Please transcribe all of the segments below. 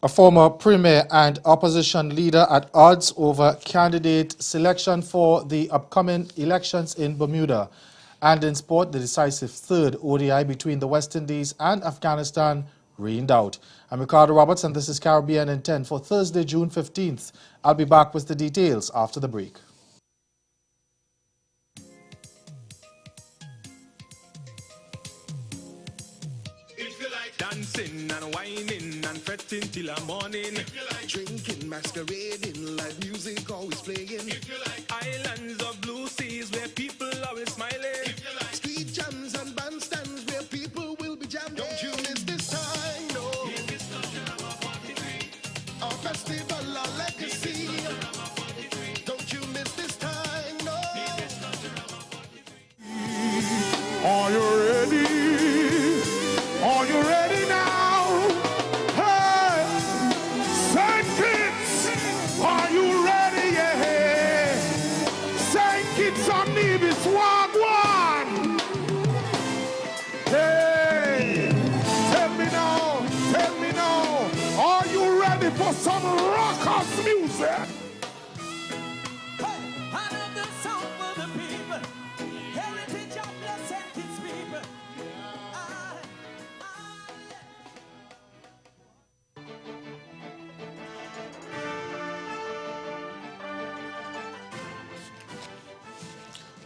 A former premier and opposition leader at odds over candidate selection for the upcoming elections in Bermuda. And in sport, the decisive third ODI between the West Indies and Afghanistan rained out. I'm Ricardo Roberts, and this is Caribbean in 10 for Thursday, June 15th. I'll be back with the details after the break. Dancing and whining and fretting till the morning. If you like drinking, masquerading, live music always playing. If you like islands of blue seas where people always smiling. If you like street jams and bandstands where people will be jamming. Don't you miss this time, no. Our festival, our legacy. Don't you miss this time, no. Are you ready? Are you ready now? Hey, Saint Kitts, are you ready? Yeah. Saint Kitts on Nevis, Wagwan. Hey, tell me now, are you ready for some rockers music?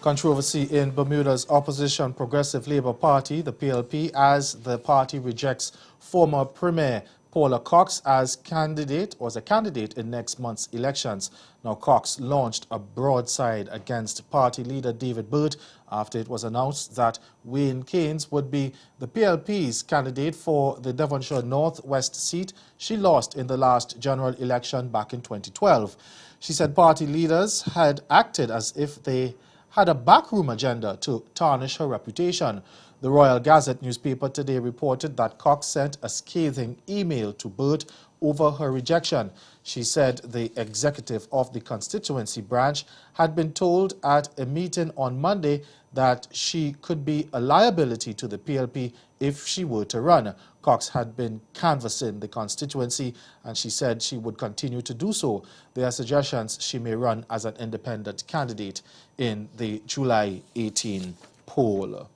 Controversy in Bermuda's opposition Progressive Labour Party, the PLP, as the party rejects former Premier Paula Cox as a candidate in next month's elections. Now, Cox launched a broadside against party leader David Burt after it was announced that Wayne Keynes would be the PLP's candidate for the Devonshire North West seat she lost in the last general election back in 2012. She said party leaders had acted as if they had a backroom agenda to tarnish her reputation. The Royal Gazette newspaper today reported that Cox sent a scathing email to Burt over her rejection. She said the executive of the constituency branch had been told at a meeting on Monday that she could be a liability to the PLP if she were to run. Cox had been canvassing the constituency, and she said she would continue to do so. There are suggestions she may run as an independent candidate in the July 18 poll.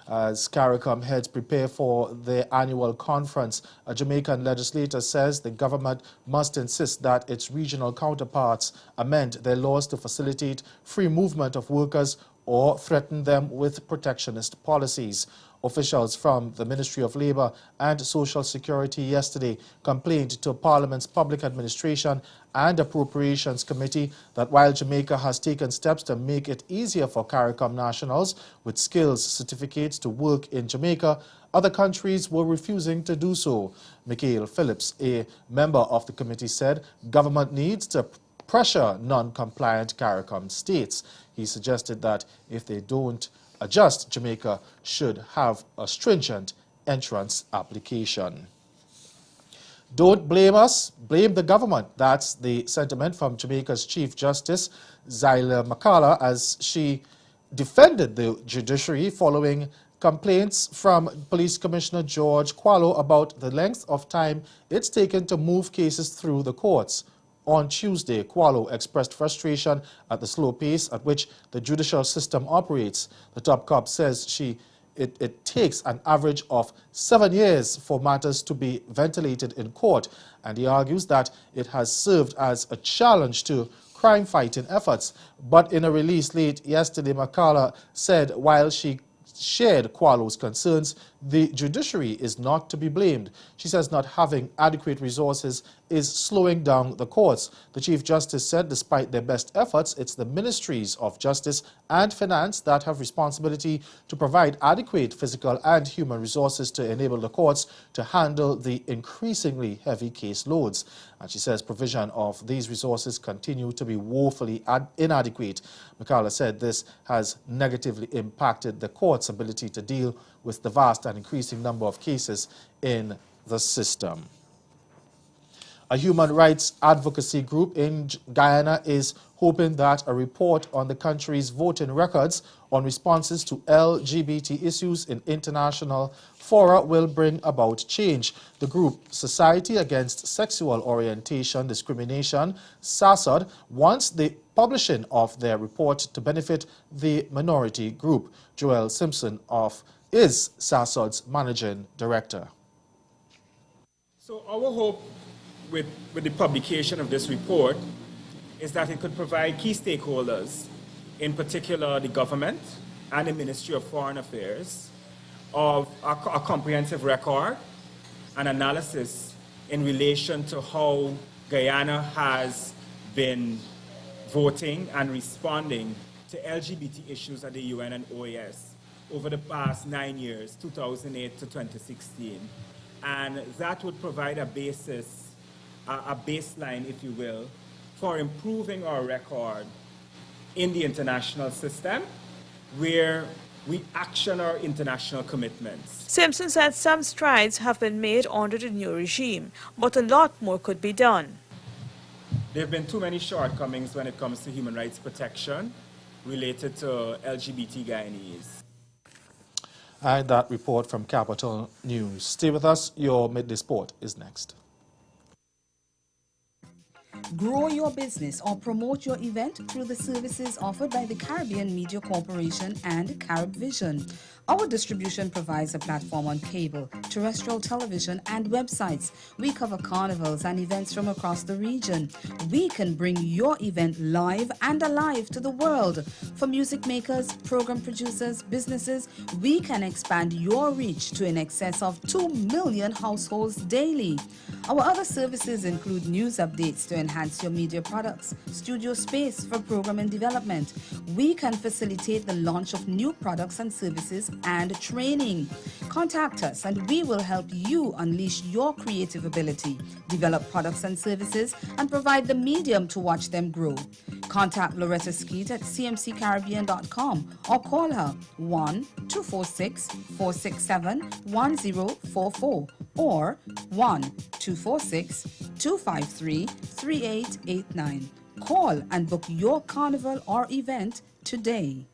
As CARICOM heads prepare for their annual conference, a Jamaican legislator says the government must insist that its regional counterparts amend their laws to facilitate free movement of workers or threaten them with protectionist policies. Officials from the Ministry of Labour and Social Security yesterday complained to Parliament's Public Administration and Appropriations Committee that while Jamaica has taken steps to make it easier for CARICOM nationals with skills certificates to work in Jamaica, other countries were refusing to do so. Michael Phillips, a member of the committee, said government needs to pressure non-compliant CARICOM states. He suggested that if they don't adjust, Jamaica should have a stringent entrance application. Don't blame us, blame the government. That's the sentiment from Jamaica's Chief Justice, Zyla Makala, as she defended the judiciary following complaints from Police Commissioner George Qualo about the length of time it's taken to move cases through the courts. On Tuesday, Qualo expressed frustration at the slow pace at which the judicial system operates. The top cop says it takes an average of 7 years for matters to be ventilated in court, and he argues that it has served as a challenge to crime-fighting efforts. But in a release late yesterday, Makala said while she shared Kwalo's concerns. The judiciary is not to be blamed. She says not having adequate resources is slowing down the courts. The Chief Justice said despite their best efforts, it's the Ministries of Justice and Finance that have responsibility to provide adequate physical and human resources to enable the courts to handle the increasingly heavy case loads. And she says provision of these resources continue to be woefully inadequate. Mikala said this has negatively impacted the court's ability to deal with the vast and increasing number of cases in the system. A human rights advocacy group in Guyana is hoping that a report on the country's voting records on responses to LGBT issues in international fora will bring about change. The group, Society Against Sexual Orientation Discrimination, SASOD, wants the publishing of their report to benefit the minority group. Joel Simpson is SASOD's managing director. So our hope with the publication of this report is that it could provide key stakeholders, in particular the government and the Ministry of Foreign Affairs, of a comprehensive record and analysis in relation to how Guyana has been voting and responding to LGBT issues at the UN and OAS over the past 9 years, 2008 to 2016. And that would provide a basis, a baseline, if you will, for improving our record in the international system where we action our international commitments. Simpson said some strides have been made under the new regime, but a lot more could be done. There have been too many shortcomings when it comes to human rights protection related to LGBT Guyanese. And that report from Capital News. Stay with us. Your Midday Sport is next. Grow your business or promote your event through the services offered by the Caribbean Media Corporation and CaribVision. Our distribution provides a platform on cable, terrestrial television, and websites. We cover carnivals and events from across the region. We can bring your event live and alive to the world. For music makers, program producers, businesses, we can expand your reach to in excess of 2 million households daily. Our other services include news updates to enhance your media products, studio space for program and development. We can facilitate the launch of new products and services and training. Contact us and we will help you unleash your creative ability, develop products and services, and provide the medium to watch them grow. Contact Loretta Skeet at cmccaribbean.com or call her 1-246-467-1044 or 1-246-253-3889. Call and book your carnival or event today.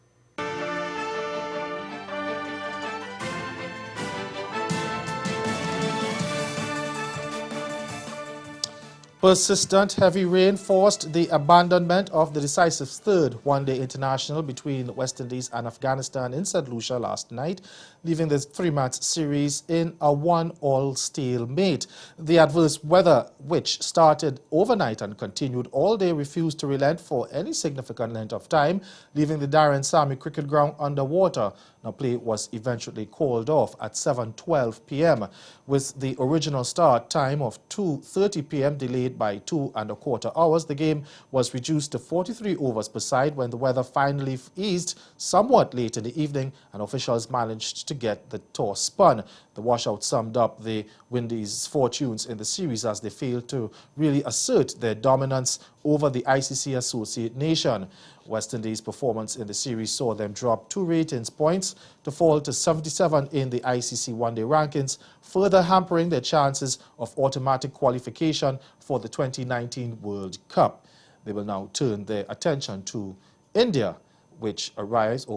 Persistent heavy rain forced the abandonment of the decisive third one-day international between West Indies and Afghanistan in St. Lucia last night, leaving the three-match series in a 1-all stalemate. The adverse weather, which started overnight and continued all day, refused to relent for any significant length of time, leaving the Darren Sammy cricket ground underwater. Now, play was eventually called off at 7:12 p.m. with the original start time of 2:30 p.m. delayed by 2¼ hours. The game was reduced to 43 overs per side when the weather finally eased somewhat late in the evening and officials managed to get the toss spun. The washout summed up the Windies' fortunes in the series as they failed to really assert their dominance over the ICC associate nation. West Indies' performance in the series saw them drop 2 ratings points to fall to 77 in the ICC one-day rankings, further hampering their chances of automatic qualification for the 2019 World Cup. They will now turn their attention to India, who arrives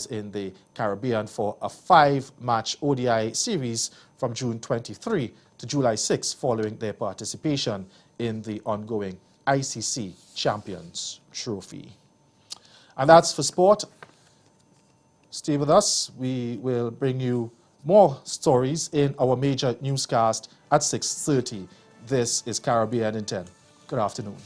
in the Caribbean for a 5-match ODI series from June 23 to July 6 following their participation in the ongoing ICC Champions Trophy. And that's for sport. Stay with us. We will bring you more stories in our major newscast at 6:30. This is Caribbean in 10. Good afternoon.